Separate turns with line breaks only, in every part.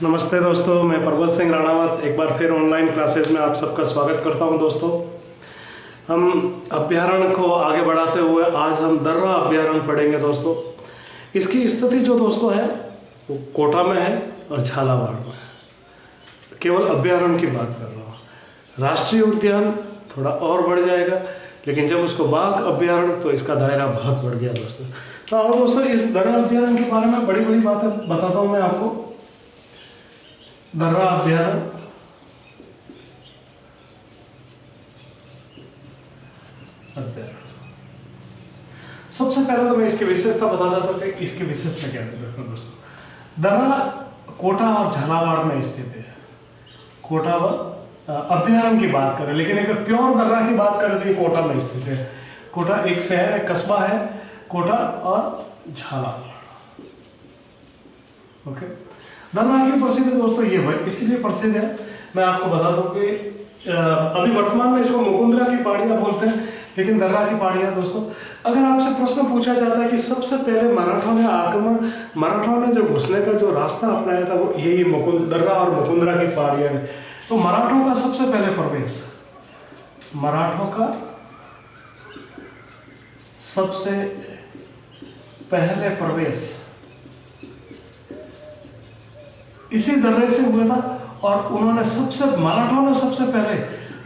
नमस्ते दोस्तों, मैं पर्वत सिंह राणावत एक बार फिर ऑनलाइन क्लासेस में आप सबका स्वागत करता हूं। दोस्तों, हम अभ्यारण्य को आगे बढ़ाते हुए आज हम दर्रा अभ्यारण्य पढ़ेंगे। दोस्तों, इसकी स्थिति जो दोस्तों है वो कोटा में है और झालावाड़ में है। केवल अभ्यारण्य की बात कर रहा हूँ। राष्ट्रीय उद्यान थोड़ा और बढ़ जाएगा, लेकिन जब उसको बाघ अभ्यारण्य तो इसका दायरा बहुत बढ़ गया दोस्तों। तो और दोस्तों, इस दर्रा अभ्यारण्य के बारे में बड़ी बड़ी बातें बताता हूँ मैं आपको। दर्रा अभ्यारण्य सबसे पहले तो मैं इसकी विशेषता बता देता हूँ कि इसकी विशेषता क्या है दोस्तों। दर्रा कोटा और झालावाड़ में स्थित है। कोटा व अभ्यारण्य की बात करें, लेकिन अगर प्योर दर्रा की बात करें तो ये कोटा में स्थित है। कोटा एक शहर है, कस्बा है कोटा और झालावाड़। ओके, दर्रा की प्रसिद्ध दोस्तों ये भाई इसीलिए प्रसिद्ध है, मैं आपको बता दूं कि अभी वर्तमान में इसको मुकुंदरा की पहाड़ियाँ बोलते हैं, लेकिन दर्रा की पहाड़ियाँ दोस्तों, अगर आपसे प्रश्न पूछा जाता है कि सबसे पहले मराठों ने जो घुसने का जो रास्ता अपनाया था वो यही दर्रा और मुकुंदरा की पहाड़ियाँ है। तो मराठों का सबसे पहले प्रवेश इसी दर्रे से हुआ था। और मराठों ने सबसे पहले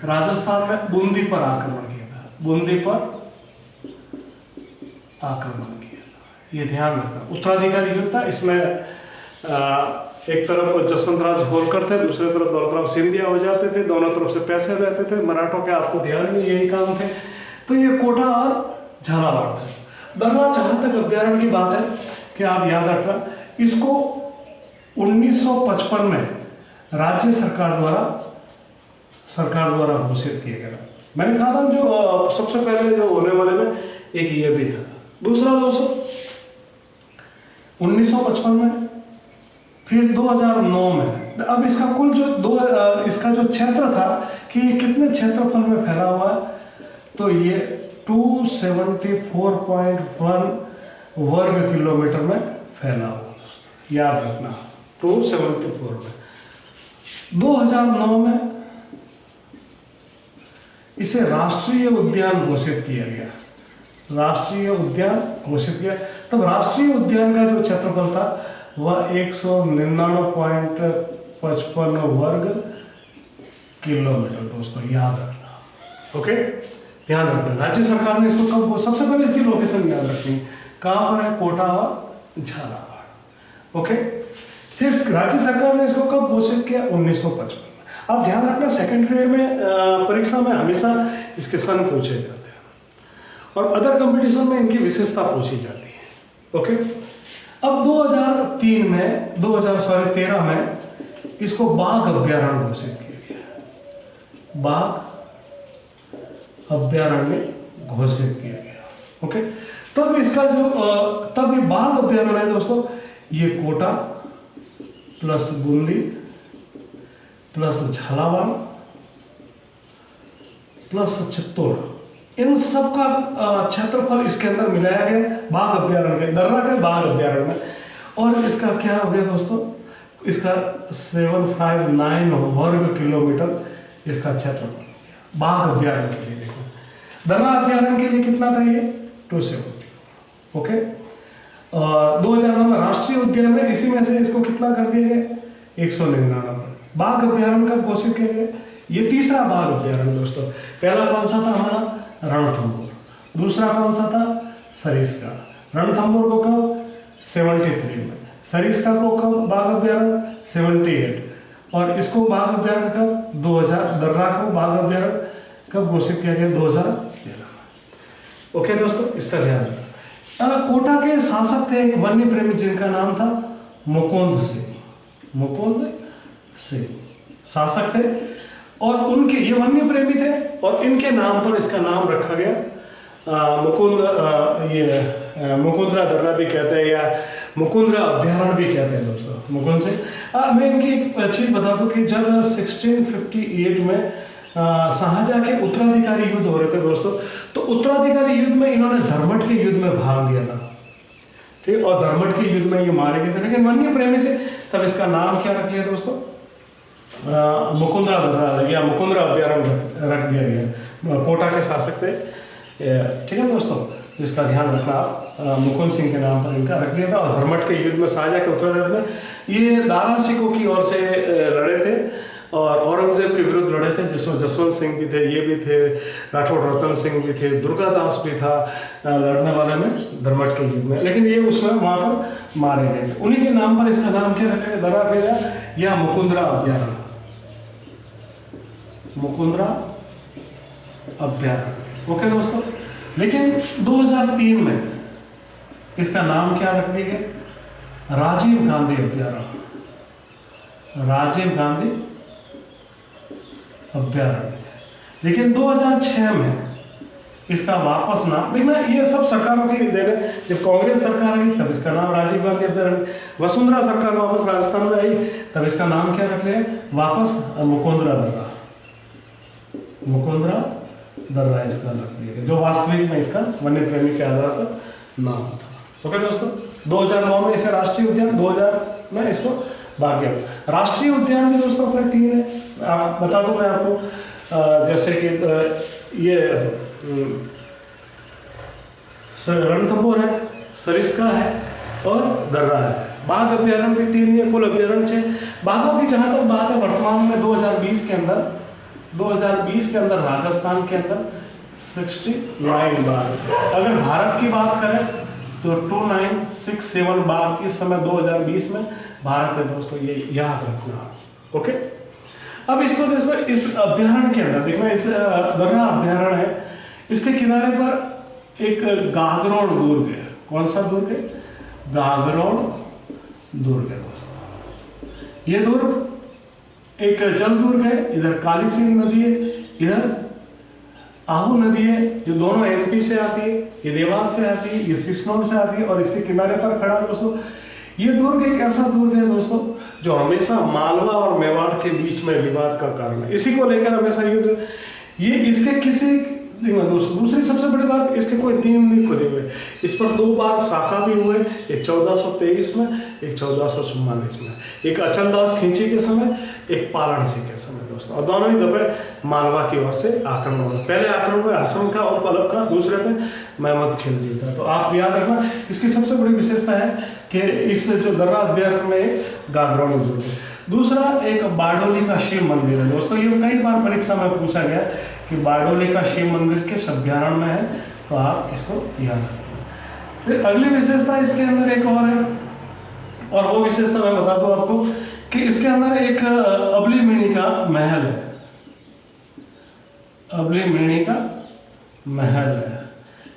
राजस्थान में बूंदी पर आक्रमण किया था। ये ध्यान रखना। उत्तराधिकारी युद्ध था, इसमें एक तरफ जसवंत राज होलकर थे, दूसरी तरफ दौलतराव सिंधिया हो जाते थे, दोनों तरफ से पैसे रहते थे। मराठों के आपको ध्यान में यही काम थे। तो ये कोटा और झालावाड़ था। दर्रा जहाँ तक अभ्यारण्य की बात है कि आप याद रखना, इसको 1955 में राज्य सरकार द्वारा घोषित किया गया। मैंने कहा था जो सबसे पहले जो होने वाले में एक ये भी था। दूसरा दोस्तों, 1955 में, फिर 2009 में। अब इसका कुल इसका जो क्षेत्र था कि ये कितने क्षेत्रफल में फैला हुआ है, तो ये 274.1 वर्ग किलोमीटर में फैला हुआ। याद रखना, 274 में। 2009 में इसे राष्ट्रीय उद्यान घोषित किया गया। तब राष्ट्रीय उद्यान का जो क्षेत्रफल था वह 199.55 वर्ग किलोमीटर दोस्तों, याद रखना। ओके, ध्यान रखना। राज्य सरकार ने इसको कब, सबसे पहले इसकी लोकेशन याद रखनी, कहाँ पर है, कोटा और झालावाड़। ओके, फिर राज्य सरकार ने इसको कब घोषित किया, 1955 में। आप ध्यान रखना, सेकंड फेज में परीक्षा में हमेशा इसके सन पूछे जाते हैं और अदर कंपटीशन में इनकी विशेषता पूछी जाती है। ओके, अब 2013 में इसको बाघ अभ्यारण्य घोषित किया गया। ओके, तब ये बाघ अभ्यारण्य है दोस्तों, ये Kota plus Bundi plus Jhalawar plus Chittor, इन सब का क्षेत्रफल इसके अंदर मिलाया गया बाघ अभ्यारण्य के, दर्रा के बाघ अभ्यारण्य में। और इसका क्या हो गया दोस्तों, इसका 759 वर्ग किलोमीटर इसका क्षेत्रफल बाघ अभ्यारण्य के लिए। देखो, दर्रा अभ्यारण्य के लिए कितना था ये, 270। ओके, 2009 में राष्ट्रीय उद्यान में इसी में से इसको कितना कर दिया गया, 199। बाघ अभ्यारण्य कब घोषित किया गया, ये तीसरा बाघ अभ्यारण्य दोस्तों। पहला कौन सा था हमारा, रणथंभौर। दूसरा कौन सा था, सरिस्का। रणथंभौर को कब, 73 में। सरिस्का को कब बाघ अभ्यारण्य, 78। और इसको बाघ अभ्यारण्य कब, 2000। दर्रा को बाघ अभ्यारण्य कब घोषित किया गया, 2013 में। ओके दोस्तों, इसका ध्यान रखना। कोटा के शासक थे एक वन्य प्रेमी जिनका नाम था मुकुंद सिंह शासक थे। और उनके, ये वन्य प्रेमी थे और इनके नाम पर इसका नाम रखा गया मुकुंदरा दर्रा भी कहते हैं या मुकुंदरा अभ्यारण्य भी कहते हैं दोस्तों, मुकुंद सिंह। मैं इनकी एक चीज़ बता दूं कि जब 1658 में शाहजहाँ के उत्तराधिकारी युद्ध हो रहे थे दोस्तों, तो उत्तराधिकारी युद्ध में इन्होंने धर्मट के युद्ध में भाग लिया था। ठीक, और धर्मट के युद्ध में ये मारे गए थे, लेकिन वन्य प्रेमी थे तब इसका नाम क्या रख लिया दोस्तों, मुकुंदरा दर्रा या मुकुंदरा अभ्यारण्य रख दिया गया, कोटा के शासक थे, ठीक है दोस्तों। इसका ध्यान रखना आप, मुकुंद सिंह के नाम पर इनका रख दिया था। और धर्मट के युद्ध में शाहजहाँ के उत्तराधिकारी में ये दारा सिखों की ओर से लड़े थे और औरंगजेब के विरुद्ध लड़े थे, जिसमें जसवंत सिंह भी थे, ये भी थे, राठौड़ रतन सिंह भी थे, दुर्गादास भी था लड़ने वाले में धर्मट के युद्ध में, लेकिन ये उसमें वहाँ पर मारे गए थे। उन्हीं के नाम पर इसका नाम क्या रखेगा, दर्रा बेरा या मुकुंदरा अभ्यारण्य, मुकुंदरा अभ्यारण्य। ओके दोस्तों। लेकिन 2003 में इसका नाम क्या रख दिया गया, राजीव गांधी अभ्यारण्य, राजीव गांधी अभ्यारण्य। लेकिन 2006 में इसका वापस नाम, देखना ये सब सरकारों की देन है। जब कांग्रेस सरकार आई तब इसका नाम राजीव गांधी अभ्यारण्य, वसुंधरा सरकार वापस राजस्थान में आई तब इसका नाम क्या रख लिया वापस, मुकुंदरा दर्रा, मुकुंदरा दर्रा इसका रख दिया, जो वास्तविक में इसका वन्य प्रेमी के आधार पर नाम था। ओके दोस्तों। 2009 में इसे राष्ट्रीय उद्यान, 2000 में इसको भाग्य। राष्ट्रीय उद्यान भी दोस्तों अपने 3 है, आप बता दूं मैं आपको, जैसे कि ये रणथंभौर है, सरिस्का है और दर्रा है। बाघ अभ्यारण्य भी 3 है, कुल अभ्यारण्य 6। बाघों की जहाँ तक बात है, वर्तमान में 2020 के अंदर राजस्थान के अंदर 69 बाघ। अगर भारत की बात करें तो 2967 बाघ इस समय 2020 में भारत है दोस्तों, ये याद रखना। ओके। अब इसको दोस्तों इस अभ्यारण्य के अंदर देखना, इस दर्रा अभ्यारण्य है, इसके किनारे पर एक गागरोण दुर्ग है। कौन सा दुर्ग है, गागरोण दुर्ग है दोस्तों। ये दुर्ग एक जल दुर्ग है, इधर काली सिंध नदी है, इधर आहू नदी है, जो दोनों एमपी से आती है, ये देवास से आती है, ये सिसनौर से आती है और इसके किनारे पर खड़ा है दोस्तों। ये दुर्ग एक ऐसा दुर्ग है दोस्तों जो हमेशा मालवा और मेवाड़ के बीच में विवाद का कारण है, इसी को लेकर हमेशा युद्ध। ये इसके किसी दोस्तों, दूसरी सबसे बड़ी बात, इसके कोई 3 नहीं खुले हुए, इस पर 2 बार साका भी हुए, एक 1423 में, एक 1444 में, एक अचलदास खींची के समय, एक पालन सिंह के समय दोस्तों, और दोनों ही दफे मालवा की ओर से आक्रमण हुआ। पहले आक्रमण में हसन का और पलक का, दूसरे पे महमद खिलजी था। तो आप याद रखना, इसकी सबसे बड़ी विशेषता है कि इस जो दर्रा अभ्यारण्य में गागरोण दुर्ग है। दूसरा एक बारडोली का शिव मंदिर है दोस्तों, ये कई बार परीक्षा में पूछा गया कि बारडोली का शिव मंदिर किस अभ्यारण्य में है, तो आप इसको याद रखना। फिर अगली विशेषता इसके अंदर एक और है, और वो विशेषता मैं बता दूं आपको कि इसके अंदर एक अबली मिनी का महल है, अबली मिनी का महल है।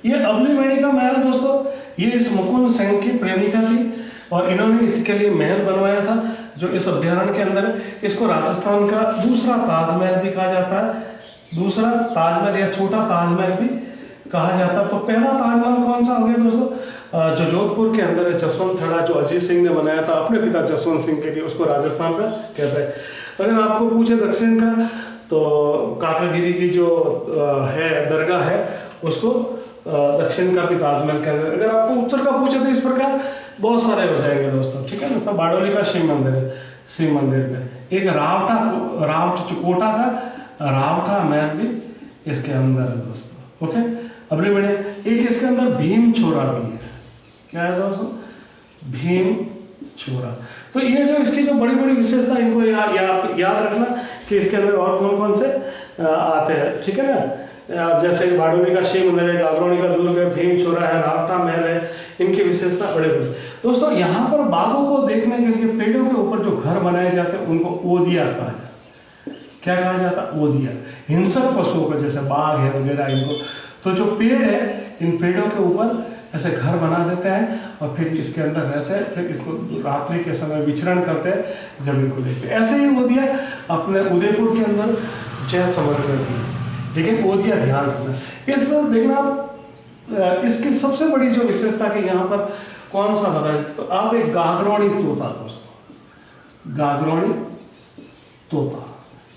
ये अबली मिनी का महल दोस्तों, ये इस मुकुंद सिंह की प्रेमिका थी और इन्होंने इसके लिए महल बनवाया था जो इस अभ्यारण्य के अंदर है। इसको राजस्थान का दूसरा ताजमहल भी कहा जाता है, दूसरा ताजमहल या छोटा ताजमहल भी कहा जाता है। तो पहला ताजमहल कौन सा हो गया दोस्तों, जो जोधपुर के अंदर है, जसवंत थड़ा, जो अजीत सिंह ने बनाया था अपने पिता जसवंत सिंह के लिए, उसको राजस्थान का कहते हैं। अगर आपको पूछे दक्षिण का, तो काकागिरी की जो है दरगाह है, उसको दक्षिण का भी ताजमहल कहते हैं। अगर आपको उत्तर का पूछे तो इस प्रकार बहुत सारे हो जाएंगे दोस्तों, ठीक है ना। तो बारडोली का शिव मंदिर है, शिव मंदिर में एक रावट चकोटा का रावटा महल भी इसके अंदर है दोस्तों। ओके। अगले बढ़े, एक इसके अंदर भीम छोरा भी है। क्या है दोस्तों, भीम छोरा। तो ये जो इसकी जो बड़ी बड़ी विशेषता, इनको याद रखना कि इसके अंदर और कौन कौन से आते हैं, ठीक है ना। जैसे बारडोली का शिव मंदिर है, गागरोणी का दुर्ग है, भीम छोरा है, रावटा महल है, इनकी विशेषता बड़े बड़े दोस्तों। यहाँ पर बाघों को देखने के लिए पेड़ों के ऊपर जो घर बनाए जाते हैं उनको ओदिया कहा जाता है। क्या कहा जाता है, ओदिया। हिंसक पशुओं को जैसे बाघ है वगैरह, इनको तो जो पेड़ है, इन पेड़ों के ऊपर ऐसे घर बना देते हैं और फिर इसके अंदर रहते हैं, फिर इसको रात्रि के समय विचरण करते हैं जब इनको देखते हैं। ऐसे ही ओदिया अपने उदयपुर के अंदर जय समर्पण की, लेकिन ओदिया ध्यान रखना। इस तरह देखना, इसकी सबसे बड़ी जो विशेषता कि यहाँ पर कौन सा बताए, तो आप एक गागरोणी तोता दोस्तों, गागरोणी तोता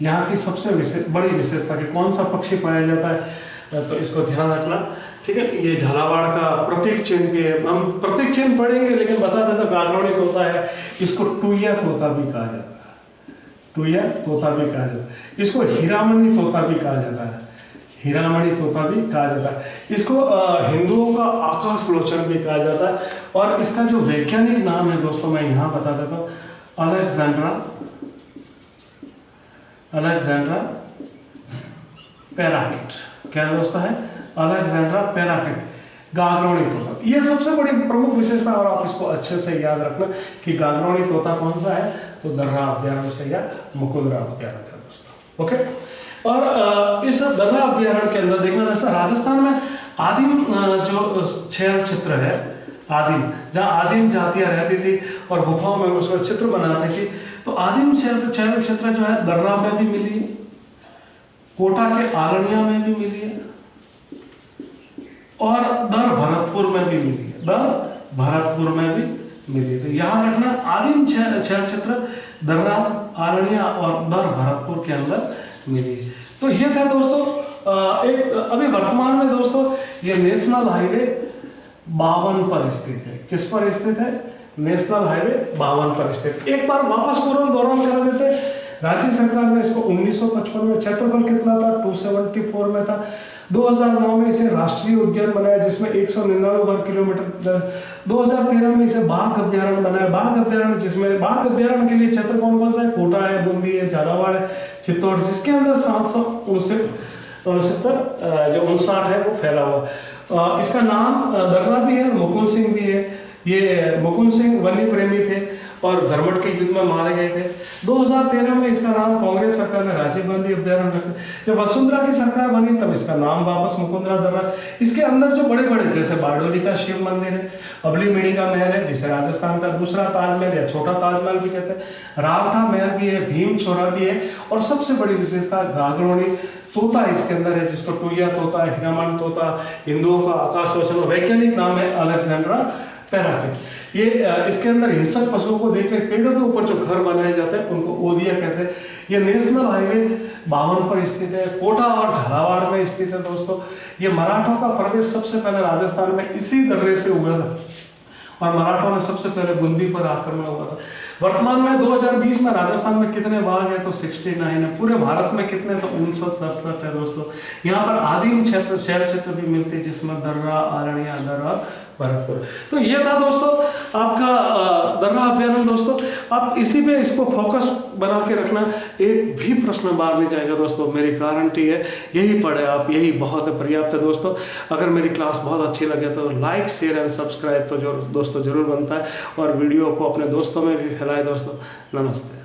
यहाँ की सबसे बड़ी विशेषता कि कौन सा पक्षी पाया जाता है, तो इसको ध्यान रखना, ठीक है। ये झालावाड़ का प्रतीक चिन्ह भी है, हम प्रतीक चिन्ह पढ़ेंगे, लेकिन बता दें तो गागरोनी तोता है, इसको टुईया तोता भी कहा जाता है, टुईया तोता भी कहा जाता है। इसको हीरामणि तोता भी कहा जाता है, हीरामणि तोता भी कहा जाता है। इसको हिंदुओं का आकाश लोचन भी कहा जाता है। और इसका जो वैज्ञानिक नाम है दोस्तों मैं यहाँ बता देता हूँ, अलेक्जेंड्रा पैराकिट। क्या दोस्तों है? अलेक्जेंड्रा पैराकिट, गागरोनी तोता। ये सबसे बड़ी प्रमुख विशेषता, और आप इसको अच्छे से याद रखना कि गागरोनी तोता कौन सा है, तो दर्रा अभ्यारण्य से या मुकुंदरा अभ्यारण्य है दोस्तों। ओके, और इस दर्रा अभ्यारण्य के अंदर देखना दोस्तों, राजस्थान में आदिम जो शैल क्षेत्र है, आदिम, जहाँ आदिम जातियाँ रहती थी और गुफाओं में उसका चित्र बनाती थी, तो आदिम शैल क्षेत्र जो है दर्रा में भी मिली है, कोटा के आलनिया में भी मिली है, और दर भरतपुर में भी मिली है, दर भरतपुर में भी मिली। तो यहाँ रखना, आदिम शैल क्षेत्र दर्रा, आलनिया और दर भरतपुर के अंदर मिली। तो ये था दोस्तों एक, अभी वर्तमान में दोस्तों ये नेशनल हाईवे 52 पर स्थित है। किस पर स्थित है? नेशनल हाईवे 52 पर स्थित। एक बार वापस पूर्ण दौरान करा देते, राज्य सरकार ने इसको 1955 में, क्षेत्रफल कितना था? 274 में था। 2009 में इसे राष्ट्रीय उद्यान बनाया जिसमें 199 वर्ग किलोमीटर। 2013 में इसे बाघ अभ्यारण्य बनाया, बाघ अभ्यारण्य जिसमें बाघ अभ्यारण्य के लिए क्षेत्र कौन कौन सा है? कोटा है, बूंदी है, झालावाड़ है, चित्तौड़, जिसके अंदर 769 जो 59 है वो फैला हुआ। इसका नाम दर्रा भी है, मुकुंद सिंह भी है। ये मुकुंद सिंह वन्य प्रेमी थे और धर्मट के युद्ध में मारे गए थे। 2013 में इसका नाम कांग्रेस सरकार ने राजीव गांधी अभ्यारण्य रखा। जब वसुंधरा की सरकार बनी तब इसका नाम वापस मुकुंदरा दर्रा। इसके अंदर जो बड़े बड़े, जैसे बारडोली का शिव मंदिर है, अबली का महल है जिसे राजस्थान का दूसरा ताजमहल या छोटा ताजमहल भी कहते हैं, रावठा महल भी है, भीम छोरा भी है, और सबसे बड़ी विशेषता गागरोनी तोता इसके अंदर है, जिसको टुईया तोता, हीरामणि तोता, हिंदुओं का आकाश लोचन, वैज्ञानिक नाम है अलेक्जेंड्रा पैराकिट। ये इसके अंदर हिंसक पशुओं को देखने, पेड़ों के ऊपर जो घर बनाए जाते हैं उनको ओदिया कहते हैं। ये नेशनल हाईवे 52 पर स्थित है, कोटा और झालावाड़ में स्थित है दोस्तों। ये मराठों का प्रवेश सबसे पहले राजस्थान में इसी दर्रे से हुआ था, और मराठों ने सबसे पहले बूंदी पर आक्रमण हुआ था। वर्तमान में 2020 में राजस्थान में कितने बाघ है? तो 69 है। पूरे भारत में कितने? तो 967 है दोस्तों। यहाँ पर आदिम क्षेत्र, शैल क्षेत्र भी मिलते हैं जिसमें दर्रा, आरण्या, दर और भरतपुर। तो ये था दोस्तों आपका दर्रा अभ्यारण्य। दोस्तों आप इसी पे इसको फोकस बना के रखना, एक भी प्रश्न बाहर नहीं जाएगा दोस्तों, मेरी गारंटी है। यही पढ़े आप, यही बहुत पर्याप्त है दोस्तों। अगर मेरी क्लास बहुत अच्छी लगे तो लाइक, शेयर एंड सब्सक्राइब तो दोस्तों जरूर बनता है, और वीडियो को अपने दोस्तों में भी फैलाएं दोस्तों। नमस्ते।